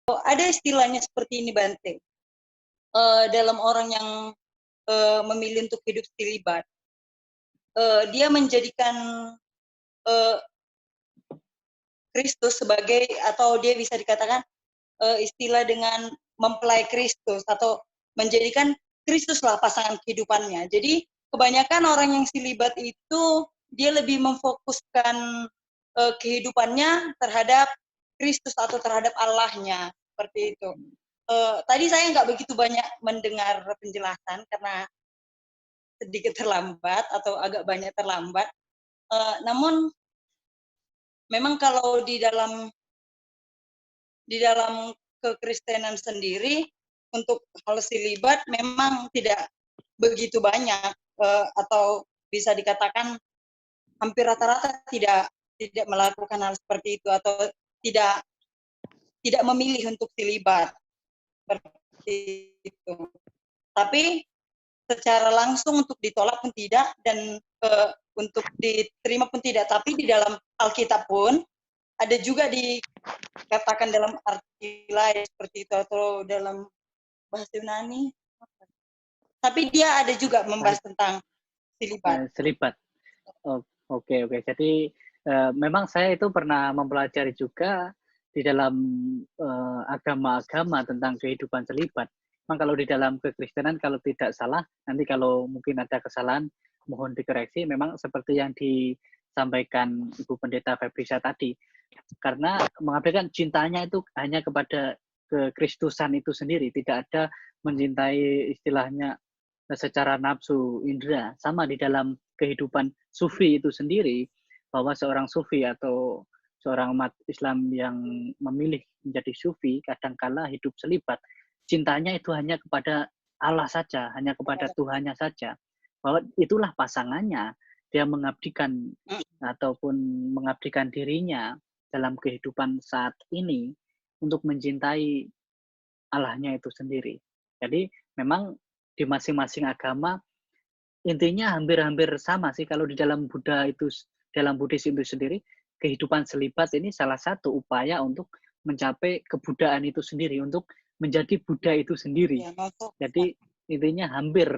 ada istilahnya seperti ini Bante, dalam orang yang memilih untuk hidup selibat, dia menjadikan Kristus sebagai, atau dia bisa dikatakan istilah dengan mempelai Kristus, atau menjadikan Kristuslah pasangan kehidupannya. Jadi kebanyakan orang yang selibat itu dia lebih memfokuskan kehidupannya terhadap Kristus atau terhadap Allahnya, seperti itu. Tadi saya nggak begitu banyak mendengar penjelasan karena sedikit terlambat atau agak banyak terlambat. Namun memang kalau di dalam kekristenan sendiri untuk hal selibat memang tidak begitu banyak, atau bisa dikatakan hampir rata-rata tidak melakukan hal seperti itu, atau tidak memilih untuk selibat seperti itu. Tapi secara langsung untuk ditolak pun tidak, dan untuk diterima pun tidak. Tapi di dalam Alkitab pun ada juga dikatakan dalam arti lain seperti itu, atau dalam bahasa Yunani. Tapi dia ada juga membahas tentang selibat. Selibat. Oke. Jadi memang saya itu pernah mempelajari juga di dalam agama-agama tentang kehidupan selibat. Memang kalau di dalam kekristenan, kalau tidak salah, nanti kalau mungkin ada kesalahan, mohon dikoreksi, memang seperti yang disampaikan Ibu Pendeta Febrisha tadi. Karena mengabaikan cintanya itu hanya kepada kekristusan itu sendiri, tidak ada mencintai istilahnya secara nafsu indera. Sama di dalam kehidupan sufi itu sendiri, bahwa seorang sufi atau seorang umat Islam yang memilih menjadi sufi kadangkala hidup selibat, cintanya itu hanya kepada Allah saja, hanya kepada Tuhannya saja, bahwa itulah pasangannya, dia mengabdikan ataupun mengabdikan dirinya dalam kehidupan saat ini untuk mencintai Allahnya itu sendiri. Jadi memang di masing-masing agama intinya hampir-hampir sama sih. Kalau di dalam Buddha itu, dalam Buddhis itu sendiri, kehidupan selibat ini salah satu upaya untuk mencapai kebudayaan itu sendiri, untuk menjadi Buddha itu sendiri. Jadi intinya hampir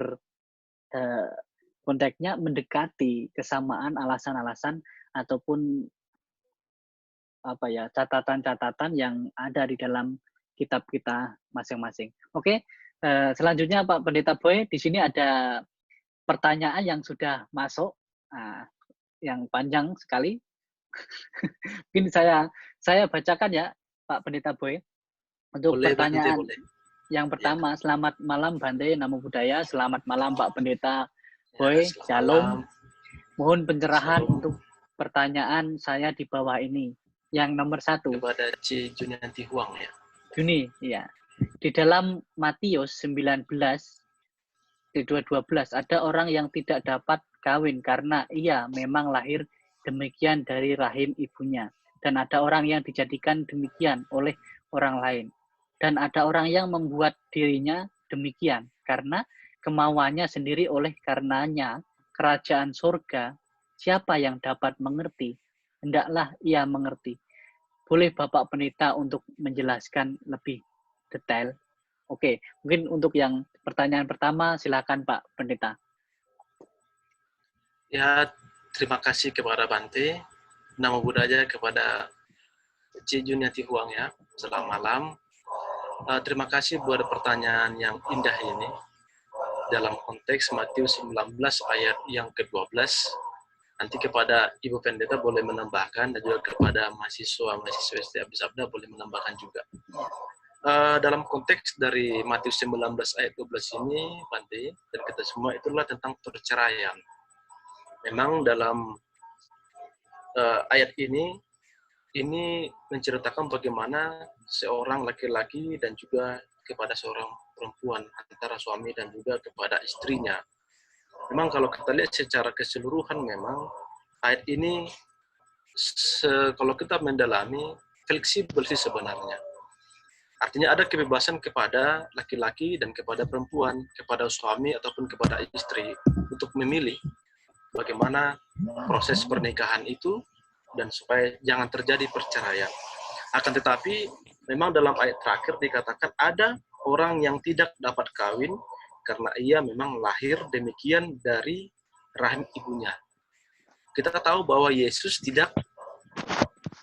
konteksnya mendekati kesamaan alasan-alasan ataupun catatan-catatan yang ada di dalam kitab kita masing-masing. Oke, selanjutnya Pak Pendeta Boy, di sini ada pertanyaan yang sudah masuk, yang panjang sekali. Mungkin saya bacakan ya, Pak Pendeta Boy. Untuk boleh, pertanyaan boleh. yang pertama, ya. Selamat malam Bante, Namo Buddhaya. Selamat malam Pak Pendeta Boy, Ya, Shalom. Mohon pencerahan Shalom. untuk pertanyaan saya di bawah ini. Yang nomor 1. Kepada C. Junianti Huang ya. Juni, ya. Di dalam Matius 19, di 2:12, ada orang yang tidak dapat kawin karena ia memang lahir demikian dari rahim ibunya. Dan ada orang yang dijadikan demikian oleh orang lain. Dan ada orang yang membuat dirinya demikian karena kemauannya sendiri, oleh karenanya kerajaan surga siapa yang dapat mengerti? Hendaklah ia mengerti. Boleh Bapak Pendeta untuk menjelaskan lebih detail? Oke, mungkin untuk yang pertanyaan pertama, silakan Pak Pendeta. Ya, terima kasih kepada Bante. Namo Buddhaya kepada C. Junianti Huang ya. Selamat malam. Terima kasih buat pertanyaan yang indah ini. Dalam konteks Matius 19 ayat yang ke-12, nanti kepada Ibu Pendeta boleh menambahkan, dan juga kepada mahasiswa ST Abdi Sabda boleh menambahkan juga. Dalam konteks dari Matius 19 ayat 12 ini, Bante, dan kita semua, itulah tentang perceraian. Memang dalam ayat ini menceritakan bagaimana seorang laki-laki dan juga kepada seorang perempuan, antara suami dan juga kepada istrinya. Memang kalau kita lihat secara keseluruhan, memang ayat ini kalau kita mendalami fleksibel sih sebenarnya. Artinya ada kebebasan kepada laki-laki dan kepada perempuan, kepada suami ataupun kepada istri untuk memilih bagaimana proses pernikahan itu dan supaya jangan terjadi perceraian. Akan tetapi memang dalam ayat terakhir dikatakan ada orang yang tidak dapat kawin karena ia memang lahir demikian dari rahim ibunya. Kita tahu bahwa Yesus tidak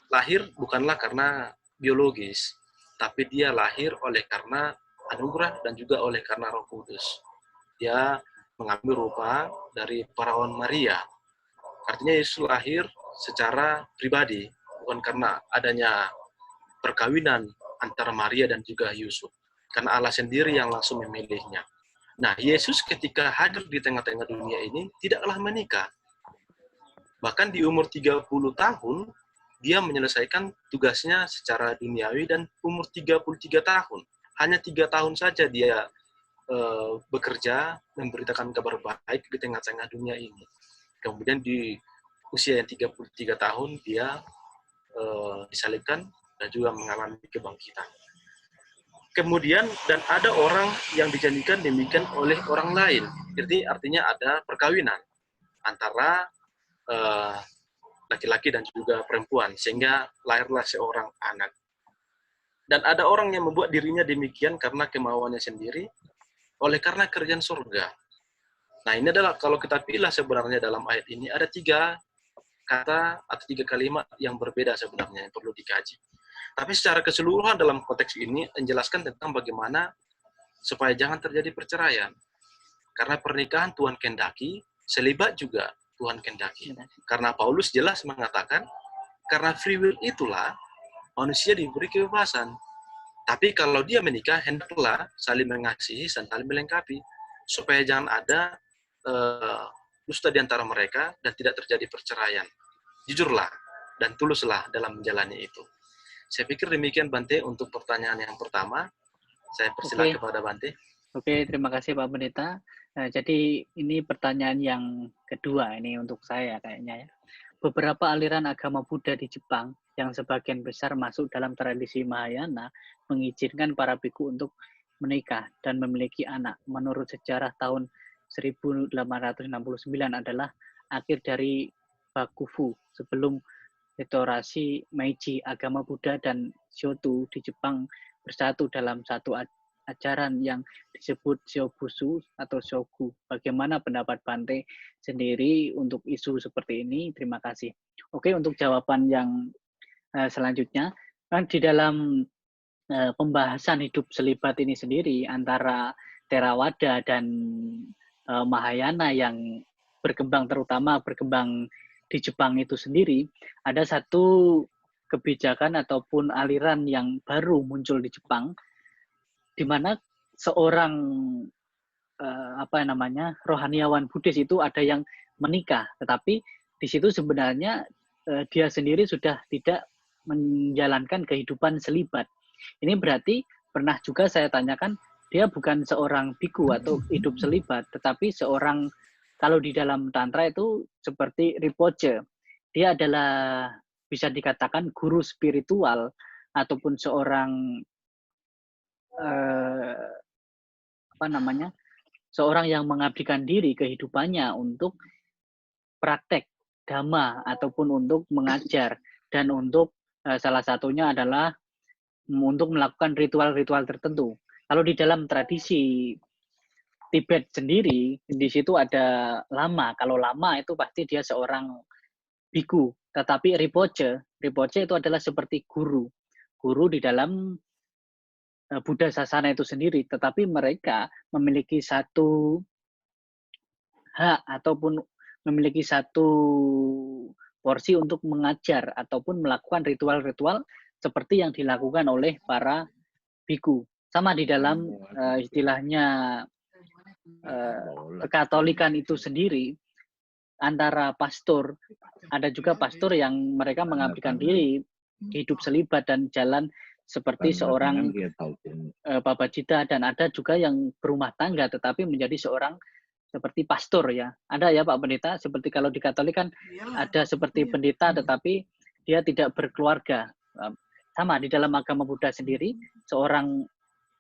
lahir bukanlah karena biologis, tapi dia lahir oleh karena anugerah dan juga oleh karena Roh Kudus. Dia mengambil rupa dari perawan Maria. Artinya Yesus lahir secara pribadi, bukan karena adanya perkawinan antara Maria dan juga Yusuf. Karena Allah sendiri yang langsung memilihnya. Nah, Yesus ketika hadir di tengah-tengah dunia ini tidaklah menikah. Bahkan di umur 30 tahun, dia menyelesaikan tugasnya secara duniawi dan umur 33 tahun. Hanya 3 tahun saja dia bekerja, memberitakan kabar baik di tengah-tengah dunia ini. Kemudian di usia yang 33 tahun, dia disalibkan dan juga mengalami kebangkitan. Kemudian, dan ada orang yang dijanjikan demikian oleh orang lain. Jadi artinya ada perkawinan antara laki-laki dan juga perempuan, sehingga lahirlah seorang anak. Dan ada orang yang membuat dirinya demikian karena kemauannya sendiri, oleh karena kerjaan surga. Nah, ini adalah kalau kita pilih sebenarnya dalam ayat ini ada 3 kata atau 3 kalimat yang berbeda sebenarnya yang perlu dikaji. Tapi secara keseluruhan dalam konteks ini menjelaskan tentang bagaimana supaya jangan terjadi perceraian. Karena pernikahan Tuhan kehendaki, selibat juga Tuhan kehendaki. Karena Paulus jelas mengatakan, karena free will itulah manusia diberi kebebasan. Tapi kalau dia menikah, hendaklah saling mengasihi dan saling melengkapi. Supaya jangan ada dusta di antara mereka dan tidak terjadi perceraian. Jujurlah dan tuluslah dalam menjalani itu. Saya pikir demikian Bante untuk pertanyaan yang pertama. Saya persilakan kepada Bante. Oke, terima kasih Pak Pendeta. Nah, jadi ini pertanyaan yang kedua ini untuk saya kayaknya ya. Beberapa aliran agama Buddha di Jepang yang sebagian besar masuk dalam tradisi Mahayana mengizinkan para biku untuk menikah dan memiliki anak. Menurut sejarah tahun 1869 adalah akhir dari Bakufu sebelum restorasi Meiji. Agama Buddha dan Shoto di Jepang bersatu dalam satu ajaran yang disebut Shobusu atau Shogu. Bagaimana pendapat Bante sendiri untuk isu seperti ini? Terima kasih. Oke, untuk jawaban yang selanjutnya, kan di dalam pembahasan hidup selibat ini sendiri antara Theravada dan Mahayana yang berkembang, terutama berkembang di Jepang itu sendiri, ada satu kebijakan ataupun aliran yang baru muncul di Jepang, di mana seorang rohaniawan Buddhis itu ada yang menikah, tetapi di situ sebenarnya dia sendiri sudah tidak menjalankan kehidupan selibat. Ini berarti pernah juga saya tanyakan, dia bukan seorang biku atau hidup selibat, tetapi seorang, kalau di dalam Tantra itu seperti Rinpoche. Dia adalah bisa dikatakan guru spiritual ataupun seorang seorang yang mengabdikan diri kehidupannya untuk praktek dhamma ataupun untuk mengajar, dan untuk salah satunya adalah untuk melakukan ritual-ritual tertentu. Kalau di dalam tradisi Tibet sendiri, di situ ada lama. Kalau lama itu pasti dia seorang biku. Tetapi Rinpoche itu adalah seperti guru di dalam Buddha Sasana itu sendiri. Tetapi mereka memiliki satu hak ataupun memiliki satu porsi untuk mengajar ataupun melakukan ritual-ritual seperti yang dilakukan oleh para biku. Sama di dalam istilahnya Kekatolikan itu sendiri, antara pastor, ada juga pastor yang mereka mengabdikan diri hidup selibat dan jalan seperti seorang babajita, dan ada juga yang berumah tangga tetapi menjadi seorang seperti pastor ya. Ada ya Pak Pendeta, seperti kalau di Katolik kan ada seperti pendeta tetapi dia tidak berkeluarga. Sama di dalam agama Buddha sendiri, seorang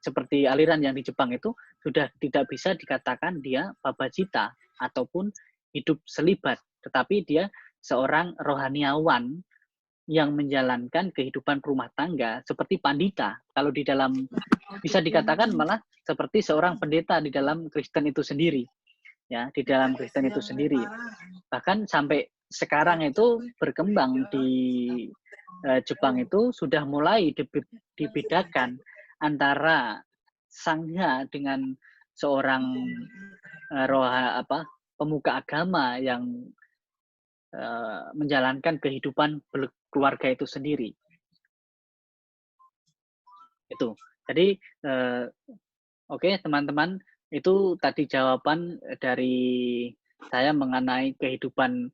seperti aliran yang di Jepang itu sudah tidak bisa dikatakan dia babajita ataupun hidup selibat, tetapi dia seorang rohaniawan yang menjalankan kehidupan rumah tangga seperti pandita. Kalau di dalam, bisa dikatakan malah seperti seorang pendeta di dalam Kristen itu sendiri. Ya, di dalam Kristen itu sendiri. Bahkan sampai sekarang itu berkembang di Jepang itu sudah mulai dibedakan antara sangha dengan seorang pemuka agama yang menjalankan kehidupan keluarga itu sendiri. Itu. Jadi oke, teman-teman, itu tadi jawaban dari saya mengenai kehidupan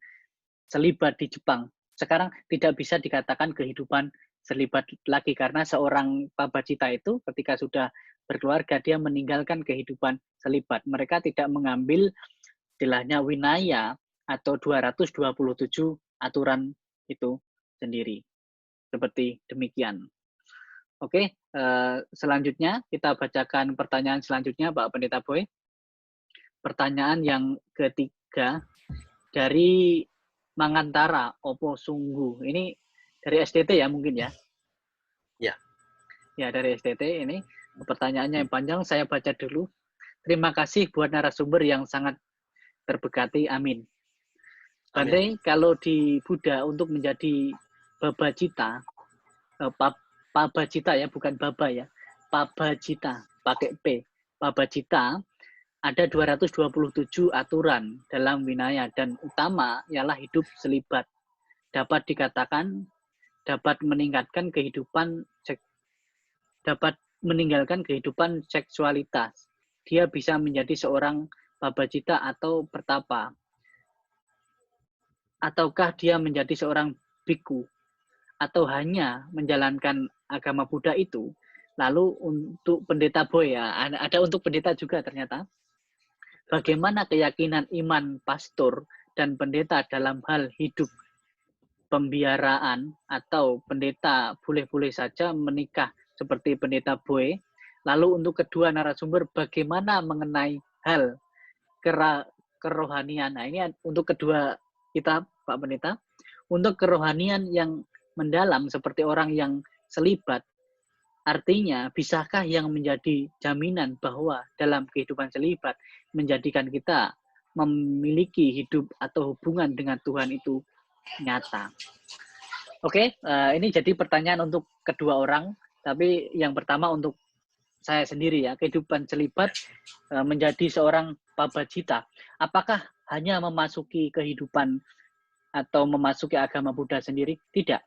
selibat di Jepang. Sekarang tidak bisa dikatakan kehidupan selibat lagi karena seorang pabacita itu ketika sudah berkeluarga dia meninggalkan kehidupan selibat. Mereka tidak mengambil istilahnya winaya atau 227 aturan itu sendiri. Seperti demikian. Oke, selanjutnya kita bacakan pertanyaan selanjutnya, Pak Pendeta Boy. Pertanyaan yang ketiga dari Mangantara Opo Sunggu. Ini dari STT ya mungkin ya? Ya. Ya, dari STT ini. Pertanyaannya yang panjang, saya baca dulu. Terima kasih buat narasumber yang sangat terberkati. Amin. Bante, kalau di Buddha untuk menjadi babacita, pabacita ya, bukan baba ya. Pabacita, pakai P. Pabacita, ada 227 aturan dalam winaya dan utama ialah hidup selibat. Dapat dikatakan dapat meninggalkan kehidupan seksualitas. Dia bisa menjadi seorang pabacita atau pertapa. Ataukah dia menjadi seorang biku atau hanya menjalankan agama Buddha itu. Lalu untuk pendeta Boy ya, ada untuk pendeta juga ternyata. Bagaimana keyakinan iman pastor dan pendeta dalam hal hidup pembiaraan atau pendeta boleh-boleh saja menikah seperti pendeta Boy. Lalu untuk kedua narasumber bagaimana mengenai hal kerohanian. Nah, ini untuk kedua kita Pak Pendeta. Untuk kerohanian yang mendalam seperti orang yang selibat, artinya bisakah yang menjadi jaminan bahwa dalam kehidupan selibat menjadikan kita memiliki hidup atau hubungan dengan Tuhan itu nyata? Oke, ini jadi pertanyaan untuk kedua orang, tapi yang pertama untuk saya sendiri ya, kehidupan selibat menjadi seorang pabacita. Apakah hanya memasuki kehidupan atau memasuki agama Buddha sendiri? Tidak.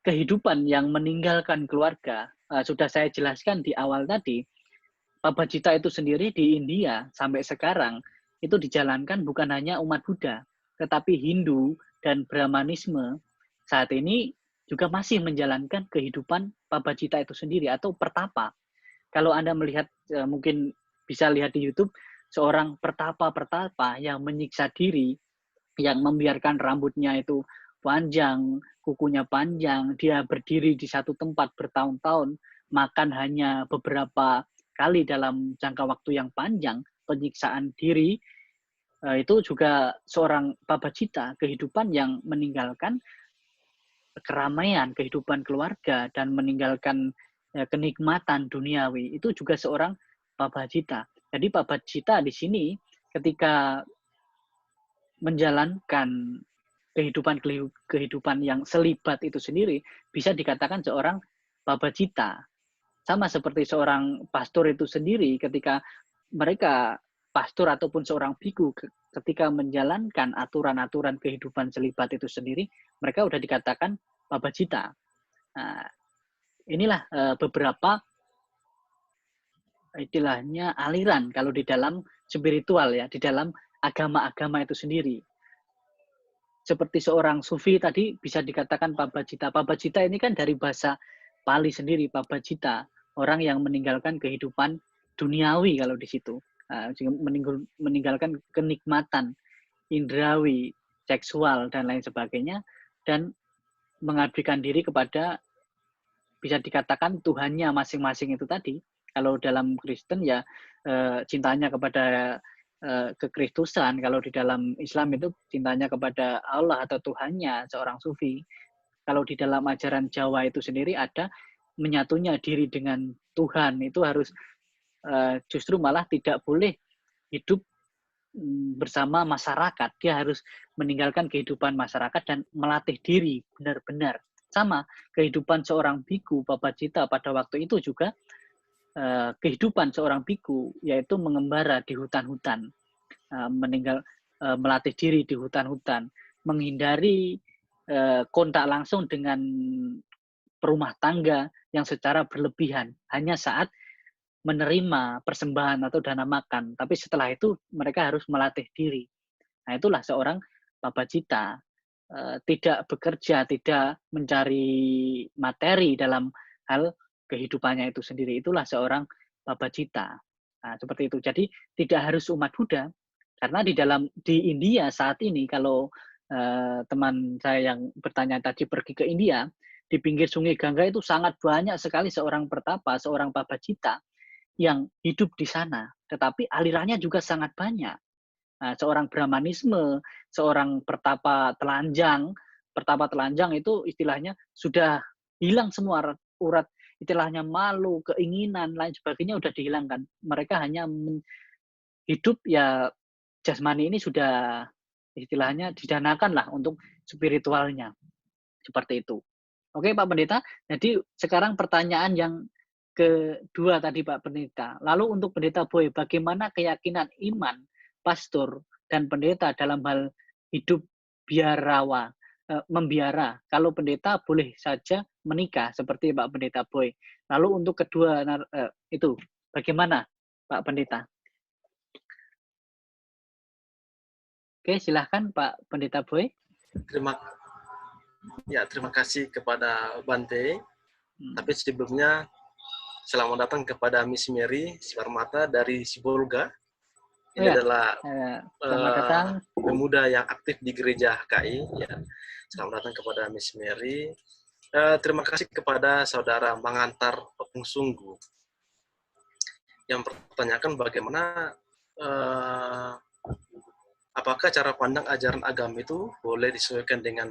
Kehidupan yang meninggalkan keluarga, sudah saya jelaskan di awal tadi, pabacita itu sendiri di India sampai sekarang itu dijalankan bukan hanya umat Buddha, tetapi Hindu dan Brahmanisme saat ini juga masih menjalankan kehidupan pabacita itu sendiri atau pertapa. Kalau Anda melihat, mungkin bisa lihat di YouTube, seorang pertapa yang menyiksa diri, yang membiarkan rambutnya itu panjang, kukunya panjang, dia berdiri di satu tempat bertahun-tahun, makan hanya beberapa kali dalam jangka waktu yang panjang, penyiksaan diri, itu juga seorang pabacita, kehidupan yang meninggalkan keramaian, kehidupan keluarga, dan meninggalkan kenikmatan duniawi, itu juga seorang pabacita. Jadi pabacita di sini ketika menjalankan kehidupan yang selibat itu sendiri bisa dikatakan seorang pabacita. Sama seperti seorang pastor itu sendiri ketika mereka pastor ataupun seorang biku ketika menjalankan aturan-aturan kehidupan selibat itu sendiri, mereka sudah dikatakan pabacita. Nah, inilah beberapa istilahnya aliran kalau di dalam spiritual ya, di dalam agama-agama itu sendiri. Seperti seorang sufi tadi bisa dikatakan pabacita. Pabacita ini kan dari bahasa Pali sendiri, pabacita, orang yang meninggalkan kehidupan duniawi kalau di situ. Meninggalkan kenikmatan indrawi, seksual dan lain sebagainya, dan mengabdikan diri kepada, bisa dikatakan Tuhannya masing-masing itu tadi. Kalau dalam Kristen ya cintanya kepada kekristusan, kalau di dalam Islam itu cintanya kepada Allah atau Tuhannya seorang sufi. kalau di dalam ajaran Jawa itu sendiri ada menyatunya diri dengan Tuhan, itu harus justru malah tidak boleh hidup bersama masyarakat. Dia harus meninggalkan kehidupan masyarakat dan melatih diri benar-benar. Sama kehidupan seorang biku Babajita pada waktu itu juga kehidupan seorang biku yaitu mengembara di hutan-hutan, melatih diri di hutan-hutan, menghindari kontak langsung dengan perumah tangga yang secara berlebihan hanya saat menerima persembahan atau dana makan. Tapi setelah itu mereka harus melatih diri. Nah, itulah seorang Babajita. Tidak bekerja, tidak mencari materi dalam hal kehidupannya itu sendiri. Itulah seorang Babajita. Nah, seperti itu. Jadi tidak harus umat Buddha, karena di India saat ini, kalau teman saya yang bertanya tadi pergi ke India, di pinggir Sungai Gangga itu sangat banyak sekali seorang pertapa, seorang Babajita yang hidup di sana. Tetapi alirannya juga sangat banyak. Nah, seorang Brahmanisme, seorang pertapa telanjang itu istilahnya sudah hilang semua urat, istilahnya malu, keinginan, lain sebagainya sudah dihilangkan. Mereka hanya hidup ya jasmani ini sudah istilahnya didanakan lah untuk spiritualnya. Seperti itu. Oke Pak Pendeta, jadi sekarang pertanyaan yang kedua tadi Pak Pendeta. Lalu untuk Pendeta Boy, bagaimana keyakinan iman pastor dan pendeta dalam hal hidup biarawa, membiara? Kalau pendeta boleh saja menikah seperti Pak Pendeta Boy. Lalu untuk kedua itu bagaimana Pak Pendeta? Oke, silahkan Pak Pendeta Boy. Terima kasih kepada Bante. Tapi sebelumnya selamat datang kepada Miss Mary Sibarmata dari Sibolga. Ini adalah pemuda yang aktif di gereja HKI. Ya. Selamat datang kepada Miss Mary. Terima kasih kepada saudara Mangantar Opung Sunggu yang pertanyakan bagaimana apakah cara pandang ajaran agama itu boleh disesuaikan dengan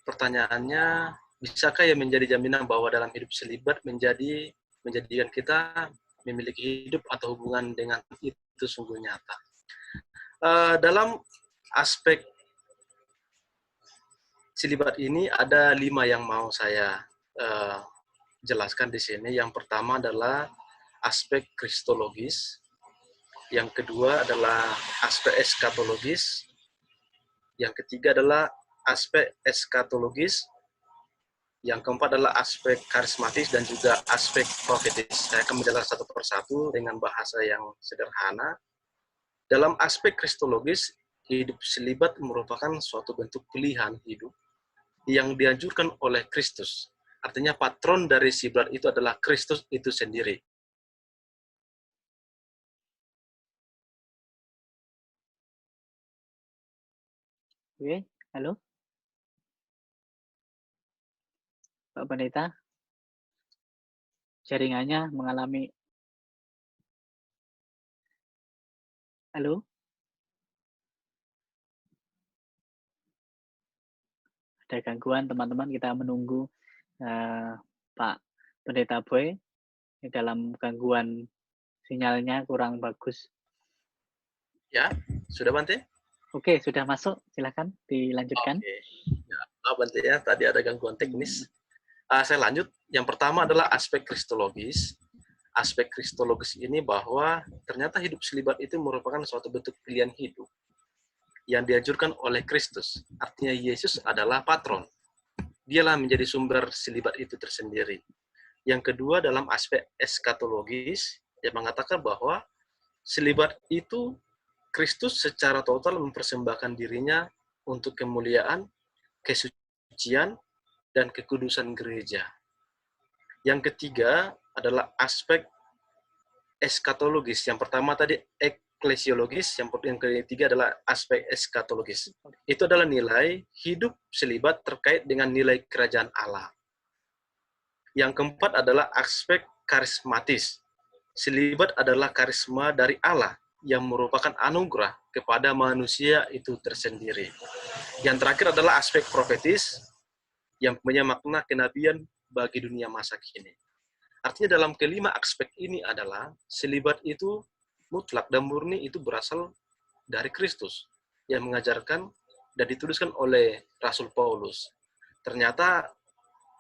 pertanyaannya, bisakah ya menjadi jaminan bahwa dalam hidup selibat menjadikan kita memiliki hidup atau hubungan dengan itu sungguh nyata. Dalam aspek selibat ini ada 5 yang mau saya jelaskan di sini. Yang pertama adalah aspek kristologis, yang kedua adalah aspek eskatologis, yang ketiga adalah aspek eskatologis, yang keempat adalah aspek karismatis dan juga aspek profetis. Saya akan menjelaskan satu persatu dengan bahasa yang sederhana. Dalam aspek kristologis, hidup selibat merupakan suatu bentuk pilihan hidup yang dianjurkan oleh Kristus. Artinya patron dari selibat itu adalah Kristus itu sendiri. Oke, halo Pak Pendeta, jaringannya mengalami halo? Ada gangguan teman-teman, kita menunggu Pak Pendeta Boy dalam gangguan sinyalnya kurang bagus. Ya, sudah Bante? Oke, sudah masuk, silakan dilanjutkan. Oke. Ya, Bante ya, tadi ada gangguan teknis. Saya lanjut. Yang pertama adalah aspek kristologis. Aspek kristologis ini bahwa ternyata hidup selibat itu merupakan suatu bentuk pilihan hidup yang dianjurkan oleh Kristus. Artinya Yesus adalah patron. Dialah menjadi sumber selibat itu tersendiri. Yang kedua dalam aspek eskatologis, yang mengatakan bahwa selibat itu Kristus secara total mempersembahkan dirinya untuk kemuliaan, kesucian, dan kekudusan gereja. Yang ketiga adalah aspek eskatologis. Yang pertama tadi eklesiologis, yang ketiga adalah aspek eskatologis. Itu adalah nilai hidup selibat terkait dengan nilai kerajaan Allah. Yang keempat adalah aspek karismatis. Selibat adalah karisma dari Allah yang merupakan anugerah kepada manusia itu tersendiri. Yang terakhir adalah aspek profetis yang punya makna kenabian bagi dunia masa kini. Artinya dalam kelima aspek ini adalah selibat itu mutlak dan murni itu berasal dari Kristus yang mengajarkan dan dituliskan oleh Rasul Paulus. Ternyata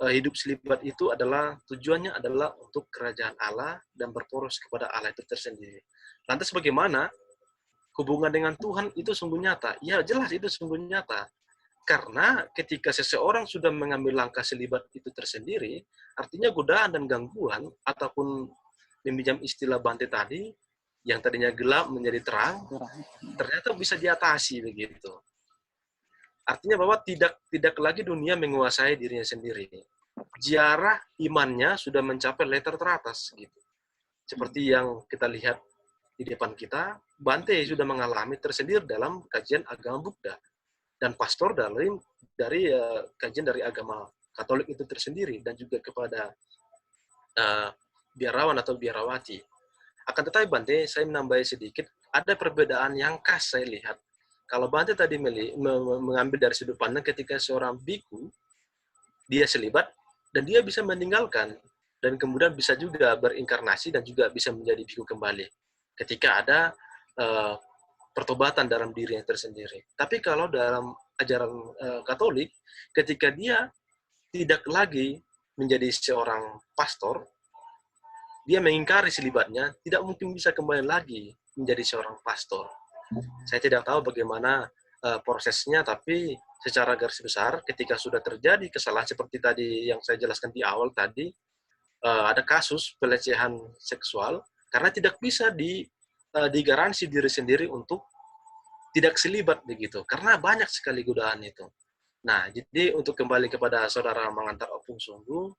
hidup selibat itu adalah tujuannya adalah untuk kerajaan Allah dan berporos kepada Allah itu tersendiri. Lantas bagaimana hubungan dengan Tuhan itu sungguh nyata? Ya jelas itu sungguh nyata. Karena ketika seseorang sudah mengambil langkah selibat itu tersendiri, artinya godaan dan gangguan ataupun meminjam istilah Bante tadi, yang tadinya gelap menjadi terang, ternyata bisa diatasi begitu. Artinya bahwa tidak lagi dunia menguasai dirinya sendiri. Ziarah imannya sudah mencapai letter teratas gitu. Seperti yang kita lihat di depan kita, Bante sudah mengalami tersendiri dalam kajian agama Buddha dan pastor dari kajian dari agama Katolik itu tersendiri dan juga kepada biarawan atau biarawati. Akan tetapi Bante, saya menambahi sedikit, ada perbedaan yang khas saya lihat. Kalau Bante tadi mengambil dari sudut pandang ketika seorang biku, dia selibat, dan dia bisa meninggalkan, dan kemudian bisa juga berinkarnasi, dan juga bisa menjadi biku kembali. Ketika ada pertobatan dalam dirinya tersendiri. Tapi kalau dalam ajaran Katolik, ketika dia tidak lagi menjadi seorang pastor, dia mengingkari selibatnya, tidak mungkin bisa kembali lagi menjadi seorang pastor. Saya tidak tahu bagaimana prosesnya, tapi secara garis besar, ketika sudah terjadi kesalahan seperti tadi yang saya jelaskan di awal tadi, ada kasus pelecehan seksual, karena tidak bisa digaransi diri sendiri untuk tidak selibat begitu, karena banyak sekali godaan itu. Nah, jadi untuk kembali kepada saudara mengantar opung sungguh,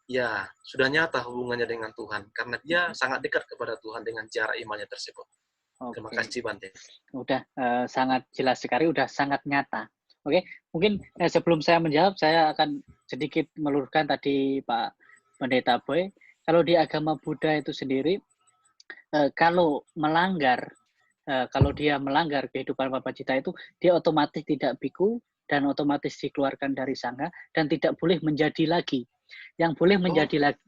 ya sudah nyata hubungannya dengan Tuhan, karena dia sangat dekat kepada Tuhan dengan cara imannya tersebut. Terima kasih Bante. Udah sangat jelas sekali, udah sangat nyata. Oke, mungkin sebelum saya menjawab, saya akan sedikit meluruskan tadi Pak Pendeta Boy. Kalau di agama Buddha itu sendiri, kalau dia melanggar kehidupan Papacita itu, dia otomatis tidak biku dan otomatis dikeluarkan dari sangha dan tidak boleh menjadi lagi. Yang boleh menjadi lagi,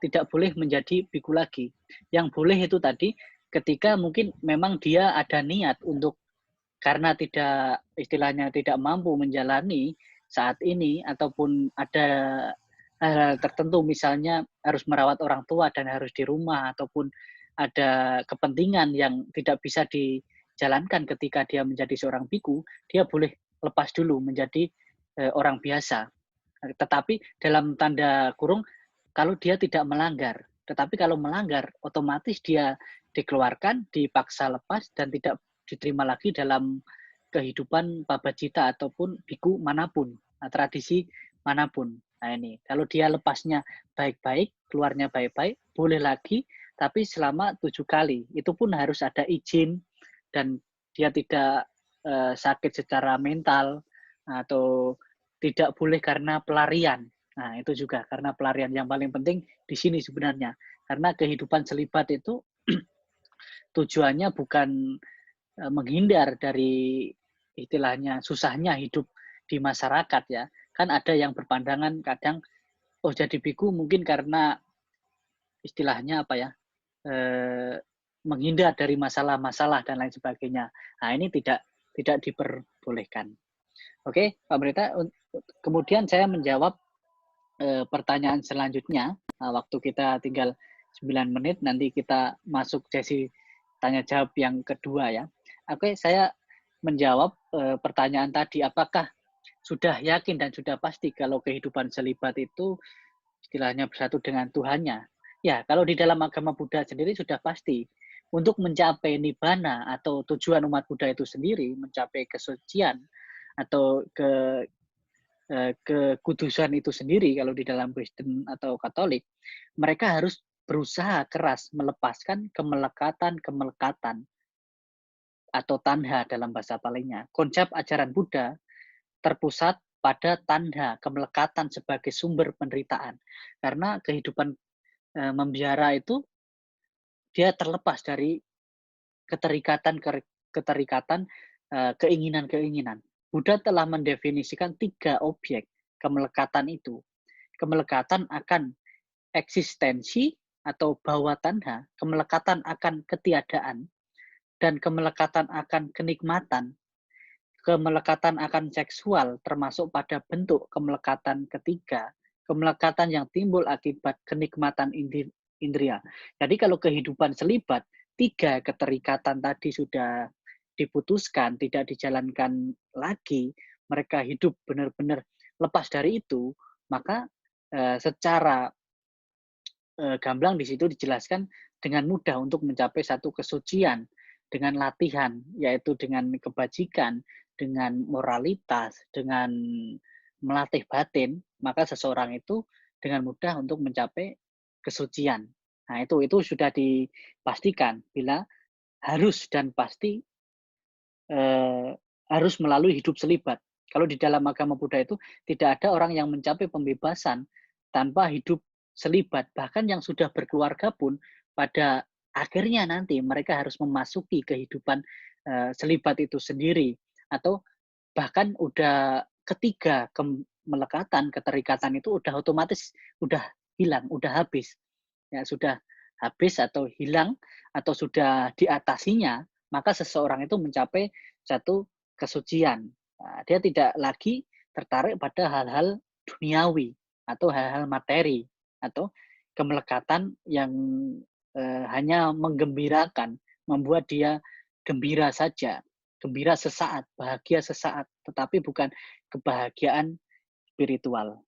tidak boleh menjadi biku lagi. Yang boleh itu tadi ketika mungkin memang dia ada niat untuk, karena istilahnya tidak mampu menjalani saat ini, ataupun ada hal tertentu, misalnya harus merawat orang tua dan harus di rumah, ataupun ada kepentingan yang tidak bisa dijalankan ketika dia menjadi seorang biku, dia boleh lepas dulu menjadi orang biasa. Tetapi dalam tanda kurung, kalau dia tidak melanggar. Tetapi kalau melanggar, otomatis dia dikeluarkan, dipaksa lepas, dan tidak diterima lagi dalam kehidupan Papacita ataupun biku manapun, tradisi manapun. Nah ini, kalau dia lepasnya baik-baik, keluarnya baik-baik, boleh lagi, tapi selama 7 kali. Itu pun harus ada izin, dan dia tidak sakit secara mental, atau tidak boleh karena pelarian. Nah, itu juga karena pelarian yang paling penting di sini sebenarnya. Karena kehidupan selibat itu tujuannya bukan menghindar dari istilahnya susahnya hidup di masyarakat ya. Kan ada yang berpandangan kadang, oh jadi biku mungkin karena istilahnya apa ya, menghindar dari masalah-masalah dan lain sebagainya. Nah, ini tidak diperbolehkan. Oke, Pak Pendeta, kemudian saya menjawab pertanyaan selanjutnya. Waktu kita tinggal 9 menit, nanti kita masuk sesi tanya jawab yang kedua ya. Oke, saya menjawab pertanyaan tadi, apakah sudah yakin dan sudah pasti kalau kehidupan selibat itu istilahnya bersatu dengan Tuhannya? Ya, kalau di dalam agama Buddha sendiri sudah pasti. Untuk mencapai nibbana atau tujuan umat Buddha itu sendiri, mencapai kesucian atau kekudusan itu sendiri, kalau di dalam Kristen atau Katolik, mereka harus berusaha keras melepaskan kemelekatan atau tanha dalam bahasa palingnya. Konsep ajaran Buddha terpusat pada tanha, kemelekatan sebagai sumber penderitaan. Karena kehidupan membiara itu dia terlepas dari keterikatan, keinginan-keinginan. Buddha telah mendefinisikan 3 objek kemelekatan itu. Kemelekatan akan eksistensi atau bhawa tanha, kemelekatan akan ketiadaan, dan kemelekatan akan kenikmatan, kemelekatan akan seksual termasuk pada bentuk kemelekatan ketiga, kemelekatan yang timbul akibat kenikmatan indria. Jadi kalau kehidupan selibat, 3 keterikatan tadi sudah diputuskan, tidak dijalankan lagi, mereka hidup benar-benar lepas dari itu, maka secara gamblang di situ dijelaskan dengan mudah untuk mencapai satu kesucian dengan latihan, yaitu dengan kebajikan, dengan moralitas, dengan melatih batin, maka seseorang itu dengan mudah untuk mencapai kesucian. Nah, itu sudah dipastikan bila harus dan pasti harus melalui hidup selibat. Kalau di dalam agama Buddha itu tidak ada orang yang mencapai pembebasan tanpa hidup selibat. Bahkan yang sudah berkeluarga pun pada akhirnya nanti mereka harus memasuki kehidupan selibat itu sendiri, atau bahkan udah ketiga kemelekatan, keterikatan itu udah otomatis udah hilang, udah habis. Ya, sudah habis atau hilang atau sudah diatasinya, maka seseorang itu mencapai satu kesucian. Nah, dia tidak lagi tertarik pada hal-hal duniawi atau hal-hal materi atau kemelekatan yang hanya menggembirakan, membuat dia gembira saja, gembira sesaat, bahagia sesaat, tetapi bukan kebahagiaan spiritual.